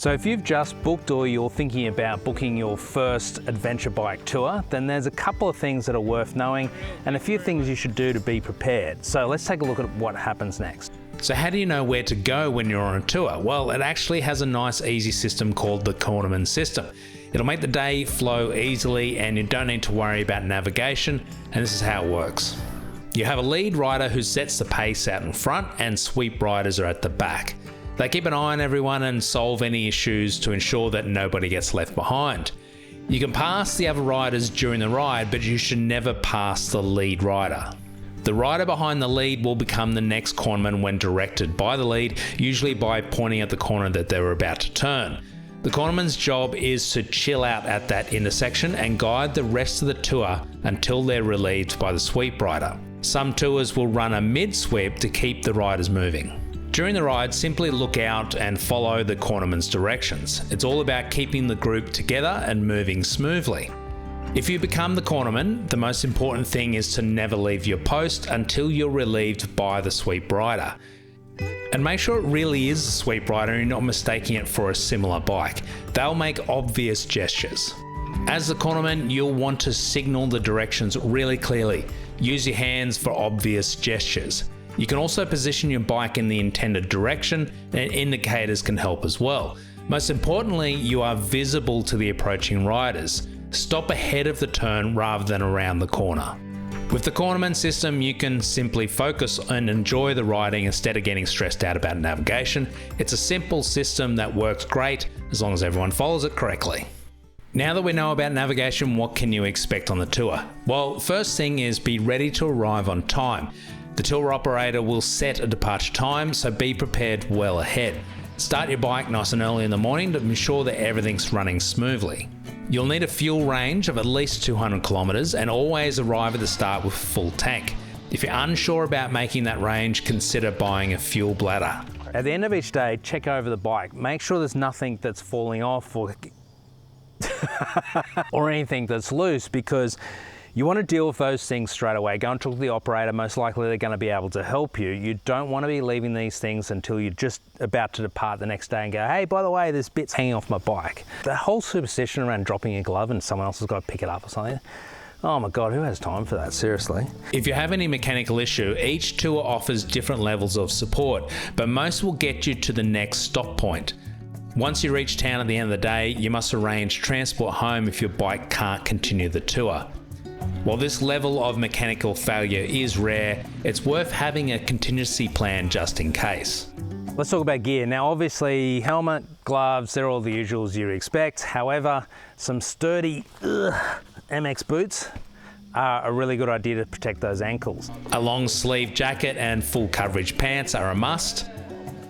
So if you've just booked or you're thinking about booking your first adventure bike tour, then there's a couple of things that are worth knowing and a few things you should do to be prepared. So let's take a look at what happens next. So how do you know where to go when you're on a tour? Well, it actually has a nice easy system called the Cornerman System. It'll make the day flow easily and you don't need to worry about navigation, and this is how it works. You have a lead rider who sets the pace out in front and sweep riders are at the back. They keep an eye on everyone and solve any issues to ensure that nobody gets left behind. You can pass the other riders during the ride, but you should never pass the lead rider. The rider behind the lead will become the next cornerman when directed by the lead, usually by pointing at the corner that they're about to turn. The cornerman's job is to chill out at that intersection and guide the rest of the tour until they're relieved by the sweep rider. Some tours will run a mid-sweep to keep the riders moving. During the ride, simply look out and follow the cornerman's directions. It's all about keeping the group together and moving smoothly. If you become the cornerman, the most important thing is to never leave your post until you're relieved by the sweep rider. And make sure it really is a sweep rider and you're not mistaking it for a similar bike. They'll make obvious gestures. As the cornerman, you'll want to signal the directions really clearly. Use your hands for obvious gestures. You can also position your bike in the intended direction, and indicators can help as well. Most importantly, you are visible to the approaching riders. Stop ahead of the turn rather than around the corner. With the Cornerman system, you can simply focus and enjoy the riding instead of getting stressed out about navigation. It's a simple system that works great as long as everyone follows it correctly. Now that we know about navigation, what can you expect on the tour? Well, first thing is be ready to arrive on time. The tour operator will set a departure time, so be prepared well ahead. Start your bike nice and early in the morning to ensure that everything's running smoothly. You'll need a fuel range of at least 200 kilometers and always arrive at the start with a full tank. If you're unsure about making that range, consider buying a fuel bladder. At the end of each day, check over the bike. Make sure there's nothing that's falling off or or anything that's loose, because you want to deal with those things straight away. Go and talk to the operator. Most likely they're going to be able to help you. You don't want to be leaving these things until you're just about to depart the next day and go, hey, by the way, this bit's hanging off my bike. The whole superstition around dropping a glove and someone else has got to pick it up or something. Oh my God, who has time for that? Seriously. If you have any mechanical issue, each tour offers different levels of support, but most will get you to the next stop point. Once you reach town at the end of the day, you must arrange transport home if your bike can't continue the tour. While this level of mechanical failure is rare, it's worth having a contingency plan just in case. Let's talk about gear. Now obviously helmet, gloves, they're all the usuals you expect. However, some sturdy MX boots are a really good idea to protect those ankles. A long sleeve jacket and full coverage pants are a must.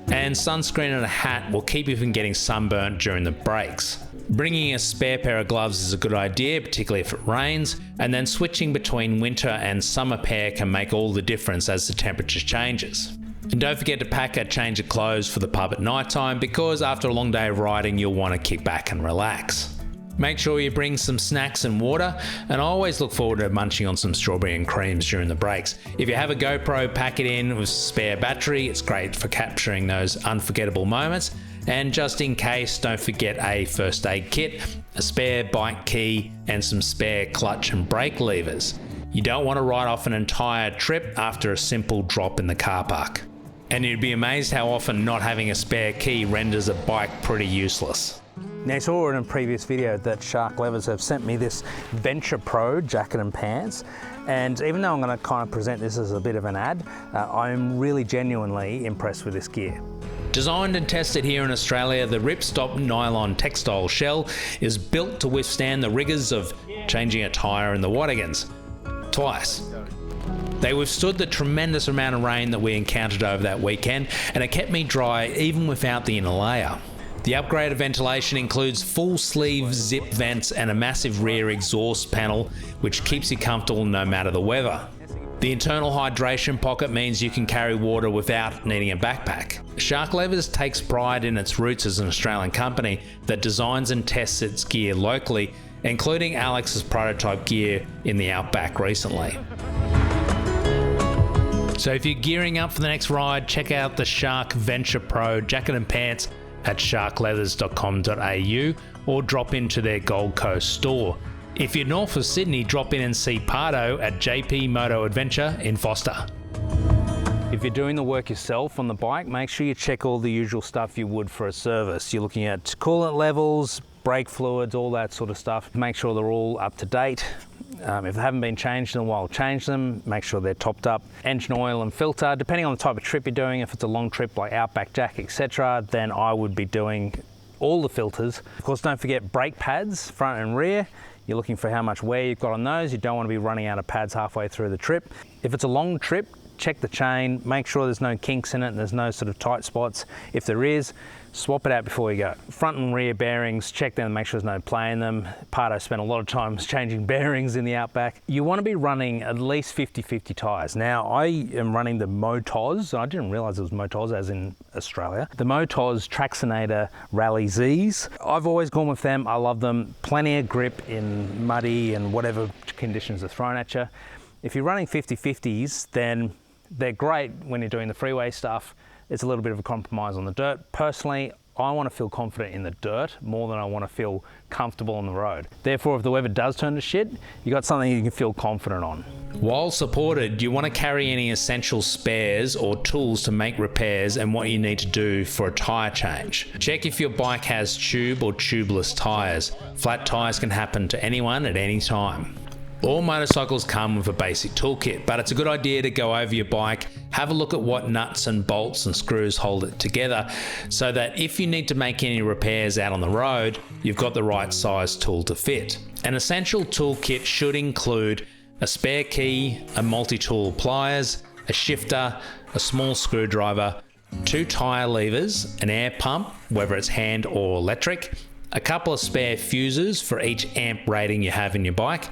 And sunscreen and a hat will keep you from getting sunburnt during the breaks. Bringing a spare pair of gloves is a good idea, particularly if it rains, and then switching between winter and summer pair can make all the difference as the temperature changes. And don't forget to pack a change of clothes for the pub at night time, because after a long day of riding you'll want to kick back and relax. Make sure you bring some snacks and water, and I always look forward to munching on some strawberry and creams during the breaks. If you have a GoPro, pack it in with spare battery. It's great for capturing those unforgettable moments. And just in case, don't forget a first aid kit, a spare bike key, and some spare clutch and brake levers. You don't want to write off an entire trip after a simple drop in the car park. And you'd be amazed how often not having a spare key renders a bike pretty useless. Now you saw in a previous video that Shark Levers have sent me this Venture Pro jacket and pants, and even though I'm going to kind of present this as a bit of an ad, I'm really genuinely impressed with this gear. Designed and tested here in Australia, the Ripstop nylon textile shell is built to withstand the rigours of changing a tyre in the Waddingans twice. They withstood the tremendous amount of rain that we encountered over that weekend, and it kept me dry even without the inner layer. The upgraded ventilation includes full sleeve zip vents and a massive rear exhaust panel, which keeps you comfortable no matter the weather. The internal hydration pocket means you can carry water without needing a backpack. Shark Levers takes pride in its roots as an Australian company that designs and tests its gear locally, including Alex's prototype gear in the Outback recently. So if you're gearing up for the next ride, check out the Shark Venture Pro jacket and pants at sharkleathers.com.au or drop into their Gold Coast store. If you're north of Sydney, drop in and see Pardo at JP Moto Adventure in Foster. If you're doing the work yourself on the bike, make sure you check all the usual stuff you would for a service. You're looking at coolant levels, brake fluids, all that sort of stuff. Make sure they're all up to date. If they haven't been changed in a while, change them. Make sure they're topped up. Engine oil and filter, depending on the type of trip you're doing. If it's a long trip like Outback Jack, etc., then I would be doing all the filters. Of course, don't forget brake pads, front and rear. You're looking for how much wear you've got on those. You don't want to be running out of pads halfway through the trip. If it's a long trip, check the chain, make sure there's no kinks in it and there's no sort of tight spots. If there is, swap it out before you go. Front and rear bearings, check them and make sure there's no play in them. Pardo spent a lot of time changing bearings in the Outback. You want to be running at least 50/50 tyres. Now, I am running the Motos. I didn't realise it was Motos as in Australia. The Motos Traxinator Rally Zs. I've always gone with them. I love them. Plenty of grip in muddy and whatever conditions are thrown at you. If you're running 50/50s, then they're great when you're doing the freeway stuff. It's a little bit of a compromise on the dirt. Personally, I want to feel confident in the dirt more than I want to feel comfortable on the road. Therefore, if the weather does turn to shit, you got something you can feel confident on. While supported, you want to carry any essential spares or tools to make repairs and what you need to do for a tyre change. Check if your bike has tube or tubeless tyres. Flat tyres can happen to anyone at any time. All motorcycles come with a basic toolkit, but it's a good idea to go over your bike, have a look at what nuts and bolts and screws hold it together, so that if you need to make any repairs out on the road, you've got the right size tool to fit. An essential toolkit should include a spare key, a multi-tool pliers, a shifter, a small screwdriver, 2 tyre levers, an air pump, whether it's hand or electric, a couple of spare fuses for each amp rating you have in your bike,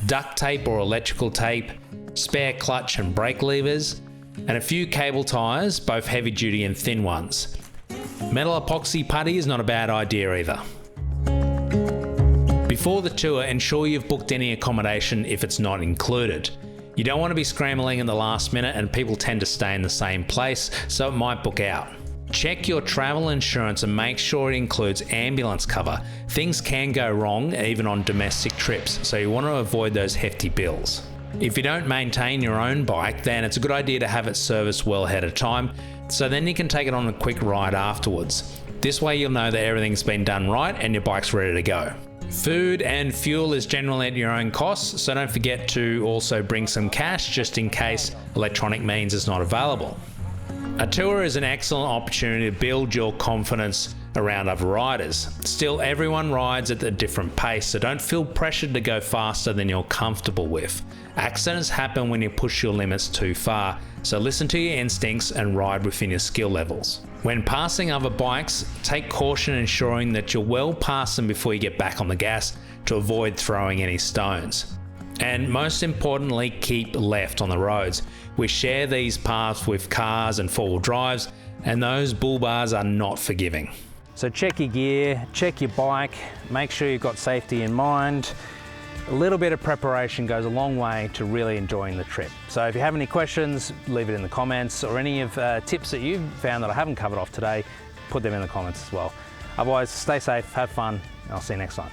duct tape or electrical tape, spare clutch and brake levers, and a few cable ties, both heavy duty and thin ones. Metal epoxy putty is not a bad idea either. Before the tour, ensure you've booked any accommodation if it's not included. You don't want to be scrambling in the last minute and people tend to stay in the same place, so it might book out. Check your travel insurance and make sure it includes ambulance cover. Things can go wrong even on domestic trips, so you want to avoid those hefty bills. If you don't maintain your own bike, then it's a good idea to have it serviced well ahead of time, so then you can take it on a quick ride afterwards. This way you'll know that everything's been done right and your bike's ready to go. Food and fuel is generally at your own cost, so don't forget to also bring some cash just in case electronic means is not available. A tour is an excellent opportunity to build your confidence around other riders. Still, everyone rides at a different pace, so don't feel pressured to go faster than you're comfortable with. Accidents happen when you push your limits too far, so listen to your instincts and ride within your skill levels. When passing other bikes, take caution ensuring that you're well past them before you get back on the gas to avoid throwing any stones. And most importantly, keep left on the roads. We share these paths with cars and four-wheel drives, and those bull bars are not forgiving. So check your gear, check your bike, make sure you've got safety in mind. A little bit of preparation goes a long way to really enjoying the trip. So if you have any questions, leave it in the comments, or any of tips that you've found that I haven't covered off today, put them in the comments as well. Otherwise, stay safe, have fun, and I'll see you next time.